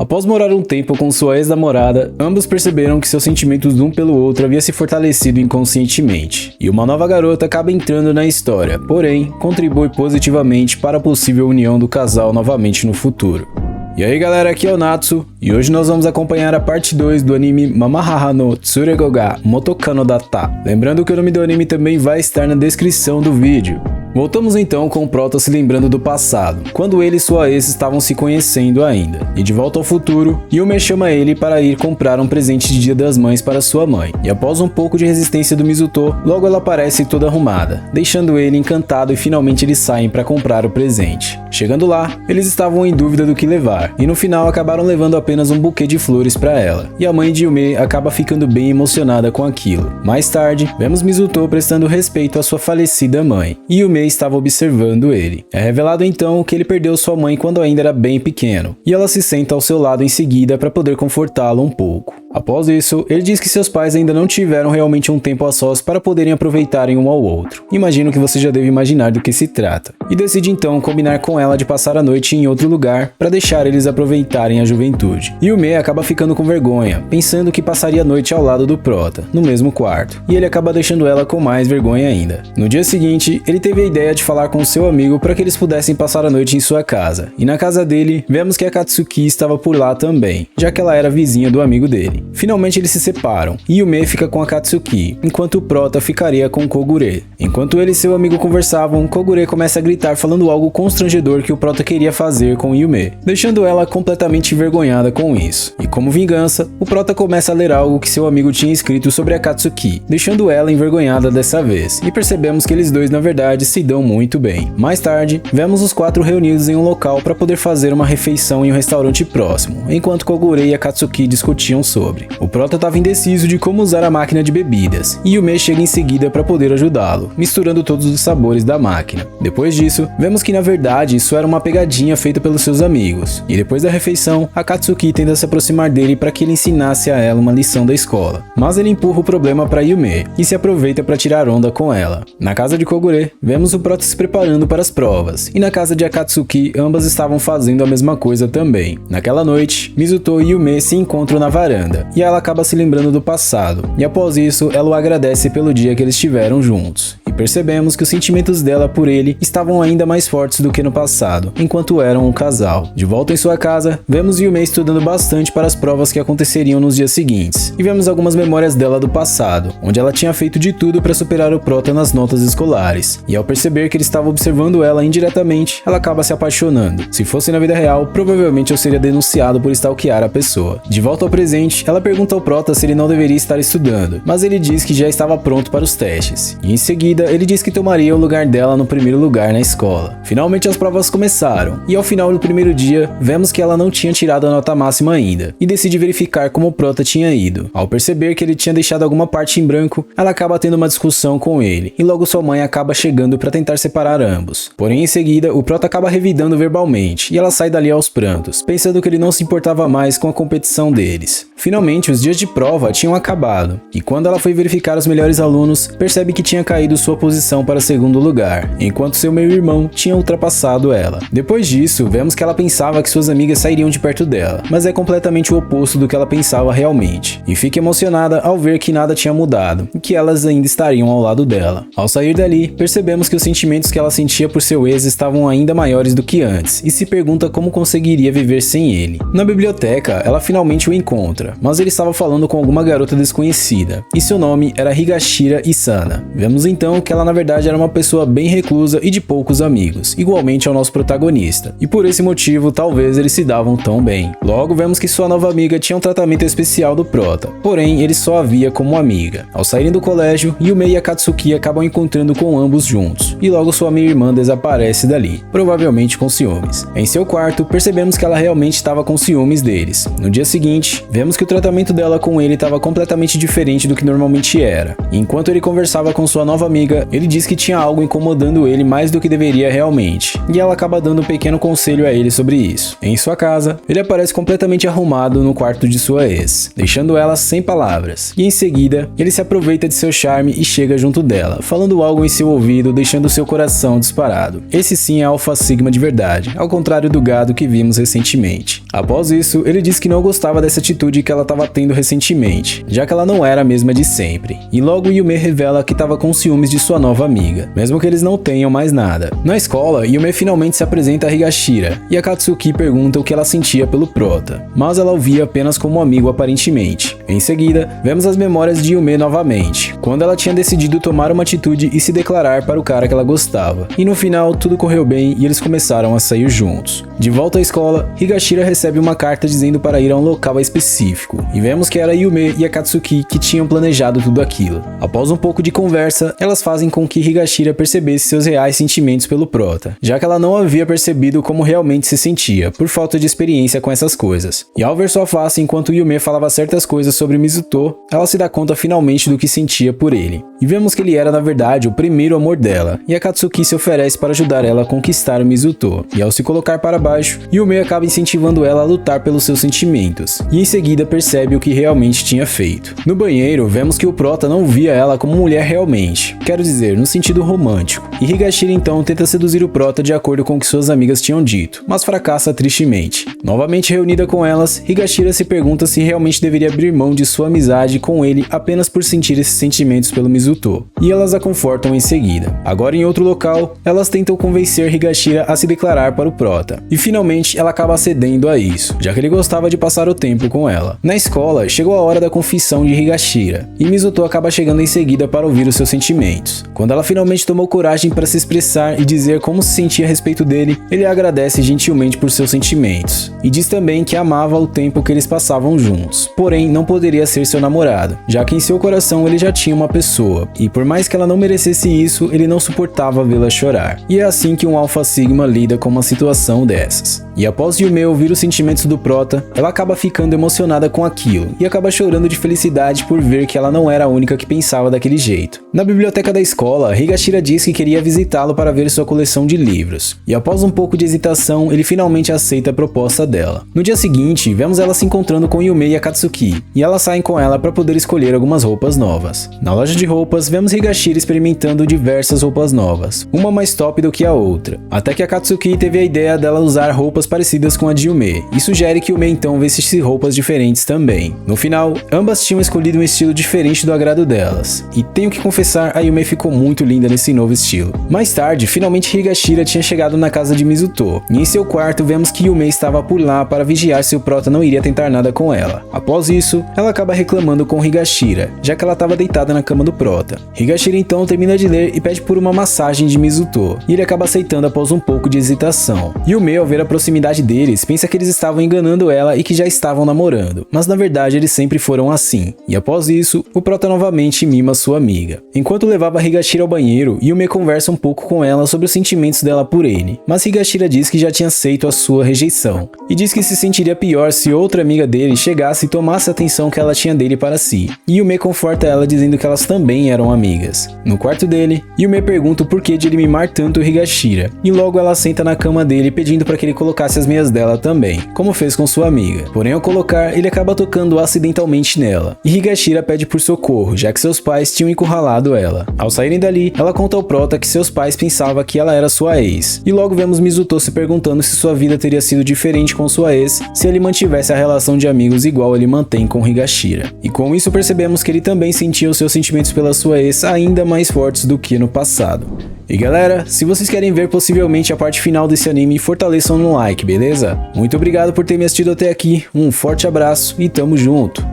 Após morar um tempo com sua ex-namorada, ambos perceberam que seus sentimentos um pelo outro havia se fortalecido inconscientemente, e uma nova garota acaba entrando na história, porém, contribui positivamente para a possível união do casal novamente no futuro. E aí galera, aqui é o Natsu, e hoje nós vamos acompanhar a parte 2 do anime Mamahaha no Tsurego ga Motokano Datta. Lembrando que o nome do anime também vai estar na descrição do vídeo. Voltamos então com o Prota se lembrando do passado, quando ele e sua ex estavam se conhecendo ainda. E de volta ao futuro, Yume chama ele para ir comprar um presente de Dia das Mães para sua mãe. E após um pouco de resistência do Mizuto, logo ela aparece toda arrumada, deixando ele encantado e finalmente eles saem para comprar o presente. Chegando lá, eles estavam em dúvida do que levar, e no final acabaram levando apenas um buquê de flores para ela. E a mãe de Yume acaba ficando bem emocionada com aquilo. Mais tarde, vemos Mizuto prestando respeito à sua falecida mãe, e Yume estava observando ele. É revelado então que ele perdeu sua mãe quando ainda era bem pequeno, e ela se senta ao seu lado em seguida para poder confortá-lo um pouco. Após isso, ele diz que seus pais ainda não tiveram realmente um tempo a sós para poderem aproveitarem um ao outro. Imagino que você já deve imaginar do que se trata. E decide então combinar com ela de passar a noite em outro lugar para deixar eles aproveitarem a juventude. E o Yume acaba ficando com vergonha, pensando que passaria a noite ao lado do Prota, no mesmo quarto. E ele acaba deixando ela com mais vergonha ainda. No dia seguinte, ele teve a ideia de falar com seu amigo para que eles pudessem passar a noite em sua casa. E na casa dele, vemos que a Katsuki estava por lá também, já que ela era vizinha do amigo dele. Finalmente eles se separam, e Yume fica com a Katsuki, enquanto o Prota ficaria com Kogure. Enquanto ele e seu amigo conversavam, Kogure começa a gritar falando algo constrangedor que o Prota queria fazer com Yume, deixando ela completamente envergonhada com isso. E como vingança, o Prota começa a ler algo que seu amigo tinha escrito sobre a Katsuki, deixando ela envergonhada dessa vez, e percebemos que eles dois na verdade se dão muito bem. Mais tarde, vemos os quatro reunidos em um local para poder fazer uma refeição em um restaurante próximo, enquanto Kogure e a Katsuki discutiam sobre. O Prota estava indeciso de como usar a máquina de bebidas, e Yume chega em seguida para poder ajudá-lo, misturando todos os sabores da máquina. Depois disso, vemos que na verdade isso era uma pegadinha feita pelos seus amigos, e depois da refeição, a Katsuki tenta se aproximar dele para que ele ensinasse a ela uma lição da escola. Mas ele empurra o problema para Yume, e se aproveita para tirar onda com ela. Na casa de Kogure, vemos o Prota se preparando para as provas, e na casa de Akatsuki, ambas estavam fazendo a mesma coisa também. Naquela noite, Mizuto e Yume se encontram na varanda, e ela acaba se lembrando do passado, e após isso, ela o agradece pelo dia que eles estiveram juntos. E percebemos que os sentimentos dela por ele estavam ainda mais fortes do que no passado, enquanto eram um casal. De volta em sua casa, vemos Yume estudando bastante para as provas que aconteceriam nos dias seguintes, e vemos algumas memórias dela do passado, onde ela tinha feito de tudo para superar o Prota nas notas escolares, e ao perceber que ele estava observando ela indiretamente, ela acaba se apaixonando. Se fosse na vida real, provavelmente eu seria denunciado por stalkear a pessoa. De volta ao presente, ela pergunta ao Prota se ele não deveria estar estudando, mas ele diz que já estava pronto para os testes, e em seguida ele diz que tomaria o lugar dela no primeiro lugar na escola. Finalmente as provas começaram, e ao final do primeiro dia, vemos que ela não tinha tirado a nota máxima ainda, e decide verificar como o Prota tinha ido. Ao perceber que ele tinha deixado alguma parte em branco, ela acaba tendo uma discussão com ele, e logo sua mãe acaba chegando para tentar separar ambos. Porém em seguida, o Prota acaba revidando verbalmente, e ela sai dali aos prantos, pensando que ele não se importava mais com a competição deles. Finalmente, os dias de prova tinham acabado, e quando ela foi verificar os melhores alunos, percebe que tinha caído sua posição para segundo lugar, enquanto seu meio-irmão tinha ultrapassado ela. Depois disso, vemos que ela pensava que suas amigas sairiam de perto dela, mas é completamente o oposto do que ela pensava realmente, e fica emocionada ao ver que nada tinha mudado, e que elas ainda estariam ao lado dela. Ao sair dali, percebemos que os sentimentos que ela sentia por seu ex estavam ainda maiores do que antes, e se pergunta como conseguiria viver sem ele. Na biblioteca, ela finalmente o encontra, mas ele estava falando com alguma garota desconhecida, e seu nome era Higashira Isana. Vemos então que ela na verdade era uma pessoa bem reclusa e de poucos amigos, igualmente ao nosso protagonista, e por esse motivo talvez eles se davam tão bem. Logo vemos que sua nova amiga tinha um tratamento especial do Prota, porém ele só a via como amiga. Ao saírem do colégio, Yume e Akatsuki acabam encontrando com ambos juntos, e logo sua meia-irmã desaparece dali, provavelmente com ciúmes. Em seu quarto, percebemos que ela realmente estava com ciúmes deles. No dia seguinte, vemos que o tratamento dela com ele estava completamente diferente do que normalmente era. Enquanto ele conversava com sua nova amiga, ele diz que tinha algo incomodando ele mais do que deveria realmente, e ela acaba dando um pequeno conselho a ele sobre isso. Em sua casa, ele aparece completamente arrumado no quarto de sua ex, deixando ela sem palavras, e em seguida, ele se aproveita de seu charme e chega junto dela, falando algo em seu ouvido, deixando seu coração disparado. Esse sim é Alpha Sigma de verdade, ao contrário do gado que vimos recentemente. Após isso, ele diz que não gostava dessa atitude que ela estava tendo recentemente, já que ela não era a mesma de sempre. E logo Yume revela que estava com ciúmes de sua nova amiga, mesmo que eles não tenham mais nada. Na escola, Yume finalmente se apresenta a Higashira, e a Katsuki pergunta o que ela sentia pelo prota, mas ela o via apenas como um amigo aparentemente. Em seguida, vemos as memórias de Yume novamente, quando ela tinha decidido tomar uma atitude e se declarar para o cara que ela gostava. E no final, tudo correu bem e eles começaram a sair juntos. De volta à escola, Higashira recebe uma carta dizendo para ir a um local específico, e vemos que era Yume e a Katsuki que tinham planejado tudo aquilo. Após um pouco de conversa, elas fazem com que Higashira percebesse seus reais sentimentos pelo prota, já que ela não havia percebido como realmente se sentia, por falta de experiência com essas coisas. E ao ver sua face enquanto Yume falava certas coisas sobre Mizuto, ela se dá conta finalmente do que sentia por ele. E vemos que ele era na verdade o primeiro amor dela, e a Katsuki se oferece para ajudar ela a conquistar o Mizuto, e ao se colocar para baixo, Yume acaba incentivando ela a lutar pelos seus sentimentos, e em seguida percebe o que realmente tinha feito. No banheiro, vemos que o prota não via ela como mulher realmente, quero dizer, no sentido romântico, e Higashira então tenta seduzir o prota de acordo com o que suas amigas tinham dito, mas fracassa tristemente. Novamente reunida com elas, Higashira se pergunta se realmente deveria abrir mão de sua amizade com ele apenas por sentir esses sentimentos pelo Mizuto, e elas a confortam em seguida. Agora em outro local, elas tentam convencer Higashira a se declarar para o prota, e finalmente ela acaba cedendo a isso, já que ele gostava de passar o tempo com ela. Na escola, chegou a hora da confissão de Higashira, e Mizuto acaba chegando em seguida para ouvir os seus sentimentos. Quando ela finalmente tomou coragem para se expressar e dizer como se sentia a respeito dele, ele agradece gentilmente por seus sentimentos, e diz também que amava o tempo que eles passavam juntos, porém não poderia ser seu namorado, já que em seu coração ele já tinha uma pessoa, e por mais que ela não merecesse isso, ele não suportava vê-la chorar. E é assim que um Alpha Sigma lida com uma situação dessas. E após Yume ouvir os sentimentos do prota, ela acaba ficando emocionada com aquilo, e acaba chorando de felicidade por ver que ela não era a única que pensava daquele jeito. Na biblioteca da escola, Higashira diz que queria visitá-lo para ver sua coleção de livros, e após um pouco de hesitação, ele finalmente aceita a proposta dela. No dia seguinte, vemos ela se encontrando com Yume e a Katsuki, e elas saem com ela para poder escolher algumas roupas novas. Na loja de roupas, vemos Higashira experimentando diversas roupas novas, uma mais top do que a outra, até que a Katsuki teve a ideia dela usar roupas parecidas com a de Yume, e sugere que Yume então vestisse roupas diferentes também. No final, ambas tinham escolhido um estilo diferente do agrado delas, e tenho que confessar, a Yume ficou muito linda nesse novo estilo. Mais tarde, finalmente Higashira tinha chegado na casa de Mizuto, e em seu quarto vemos que Yume estava por lá para vigiar se o prota não iria tentar nada com ela. Após isso, ela acaba reclamando com Higashira, já que ela estava deitada na cama do prota. Higashira então termina de ler e pede por uma massagem de Mizuto, e ele acaba aceitando após um pouco de hesitação. Yume, ao ver a proximidade deles, pensa que eles estavam enganando ela e que já estavam namorando, mas na verdade eles sempre foram assim, e após isso, o prota novamente mima sua amiga. Enquanto levava Higashira ao banheiro, Yume conversa um pouco com ela sobre os sentimentos dela por ele, mas Higashira diz que já tinha aceito a sua rejeição, e diz que se sentiria pior se outra amiga dele chegasse e tomasse a atenção que ela tinha dele para si, e Yume conforta ela dizendo que elas também eram amigas. No quarto dele, Yume pergunta o porquê de ele mimar tanto Higashira, e logo ela senta na cama dele pedindo para que ele colocasse as meias dela também, como fez com sua amiga. Porém, ao colocar, ele acaba tocando acidentalmente nela, e Higashira pede por socorro, já que seus pais tinham encurralado ela. Ao saírem dali, ela conta ao prota que seus pais pensavam que ela era sua ex, e logo vemos Mizuto se perguntando se sua vida teria sido diferente com sua ex se ele mantivesse a relação de amigos igual ele mantém com Higashira. E com isso percebemos que ele também sentia os seus sentimentos pela sua ex ainda mais fortes do que no passado. E galera, se vocês querem ver possivelmente a parte final desse anime, fortaleçam no like, beleza? Muito obrigado por ter me assistido até aqui, um forte abraço e tamo junto!